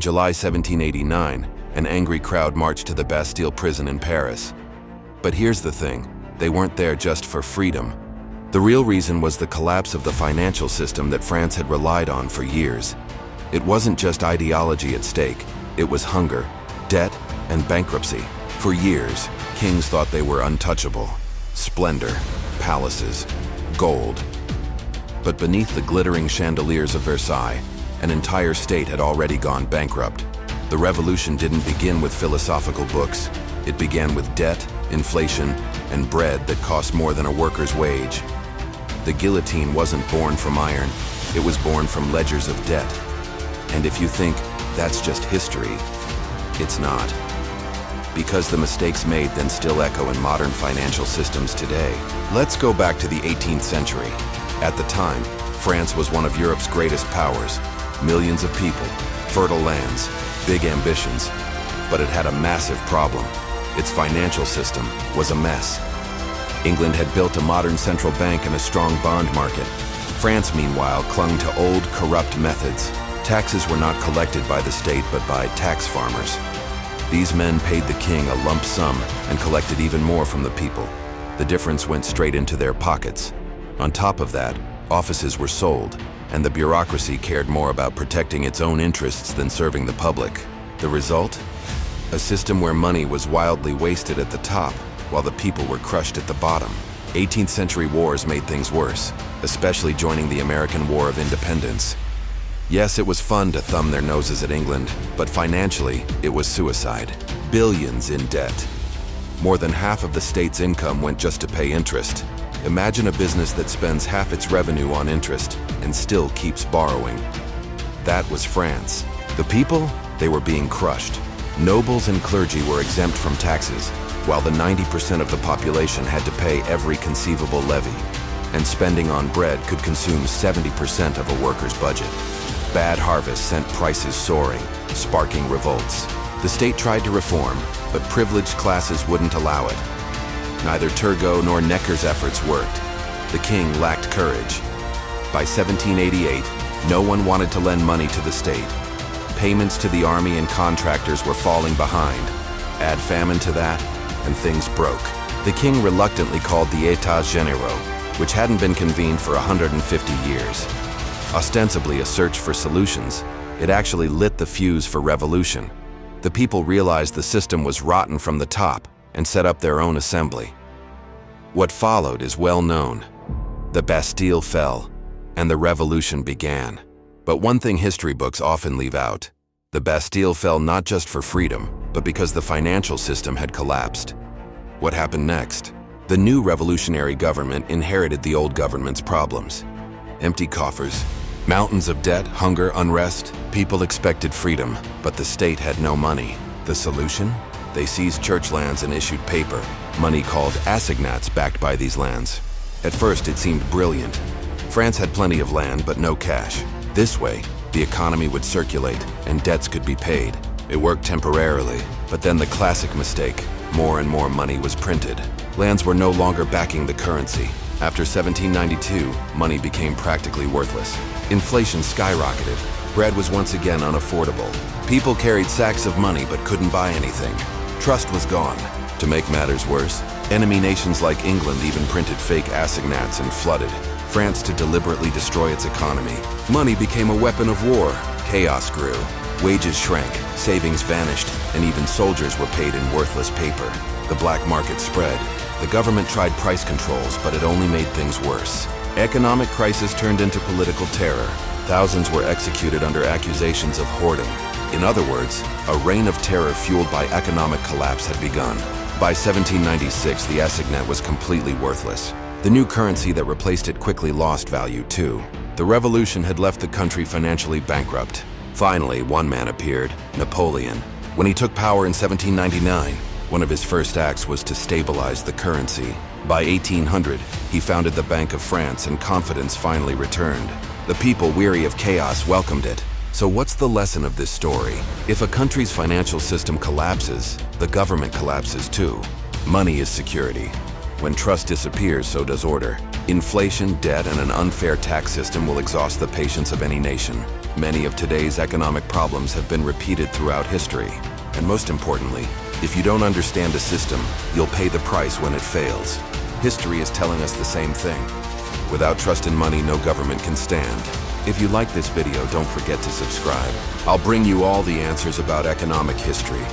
In July 1789, an angry crowd marched to the Bastille prison in Paris. But here's the thing, they weren't there just for freedom. The real reason was the collapse of the financial system that France had relied on for years. It wasn't just ideology at stake, it was hunger, debt, and bankruptcy. For years, kings thought they were untouchable. Splendor, palaces, gold. But beneath the glittering chandeliers of Versailles, an entire state had already gone bankrupt. The revolution didn't begin with philosophical books. It began with debt, inflation, and bread that cost more than a worker's wage. The guillotine wasn't born from iron, it was born from ledgers of debt. And if you think that's just history, it's not. Because the mistakes made then still echo in modern financial systems today. Let's go back to the 18th century. At the time, France was one of Europe's greatest powers. Millions of people, fertile lands, big ambitions. But it had a massive problem. Its financial system was a mess. England had built a modern central bank and a strong bond market. France, meanwhile, clung to old, corrupt methods. Taxes were not collected by the state, but by tax farmers. These men paid the king a lump sum and collected even more from the people. The difference went straight into their pockets. On top of that, offices were sold, and the bureaucracy cared more about protecting its own interests than serving the public. The result? A system where money was wildly wasted at the top, while the people were crushed at the bottom. 18th century wars made things worse, especially joining the American War of Independence. Yes, it was fun to thumb their noses at England, but financially, it was suicide. Billions in debt. More than half of the state's income went just to pay interest. Imagine a business that spends half its revenue on interest and still keeps borrowing. That was France. The people, they were being crushed. Nobles and clergy were exempt from taxes, while the 90% of the population had to pay every conceivable levy. And spending on bread could consume 70% of a worker's budget. Bad harvests sent prices soaring, sparking revolts. The state tried to reform, but privileged classes wouldn't allow it. Neither Turgot nor Necker's efforts worked. The king lacked courage. By 1788, no one wanted to lend money to the state. Payments to the army and contractors were falling behind. Add famine to that, and things broke. The king reluctantly called the États Généraux, which hadn't been convened for 150 years. Ostensibly a search for solutions, it actually lit the fuse for revolution. The people realized the system was rotten from the top and set up their own assembly. What followed is well known. The Bastille fell, and the revolution began. But one thing history books often leave out: the Bastille fell not just for freedom, but because the financial system had collapsed. What happened next? The new revolutionary government inherited the old government's problems. Empty coffers, mountains of debt, hunger, unrest. People expected freedom, but the state had no money. The solution? They seized church lands and issued paper, money called assignats backed by these lands. At first, it seemed brilliant. France had plenty of land, but no cash. This way, the economy would circulate and debts could be paid. It worked temporarily, but then the classic mistake: more and more money was printed. Lands were no longer backing the currency. After 1792, money became practically worthless. Inflation skyrocketed. Bread was once again unaffordable. People carried sacks of money but couldn't buy anything. Trust was gone. To make matters worse, enemy nations like England even printed fake assignats and flooded France to deliberately destroy its economy. Money became a weapon of war. Chaos grew. Wages shrank, savings vanished, and even soldiers were paid in worthless paper. The black market spread. The government tried price controls, but it only made things worse. Economic crisis turned into political terror. Thousands were executed under accusations of hoarding. In other words, a reign of terror fueled by economic collapse had begun. By 1796, the assignat was completely worthless. The new currency that replaced it quickly lost value too. The revolution had left the country financially bankrupt. Finally, one man appeared, Napoleon. When he took power in 1799, one of his first acts was to stabilize the currency. By 1800, he founded the Bank of France and confidence finally returned. The people, weary of chaos, welcomed it. So what's the lesson of this story? If a country's financial system collapses, the government collapses too. Money is security. When trust disappears, so does order. Inflation, debt, and an unfair tax system will exhaust the patience of any nation. Many of today's economic problems have been repeated throughout history. And most importantly, if you don't understand a system, you'll pay the price when it fails. History is telling us the same thing. Without trust in money, no government can stand. If you like this video, don't forget to subscribe. I'll bring you all the answers about economic history.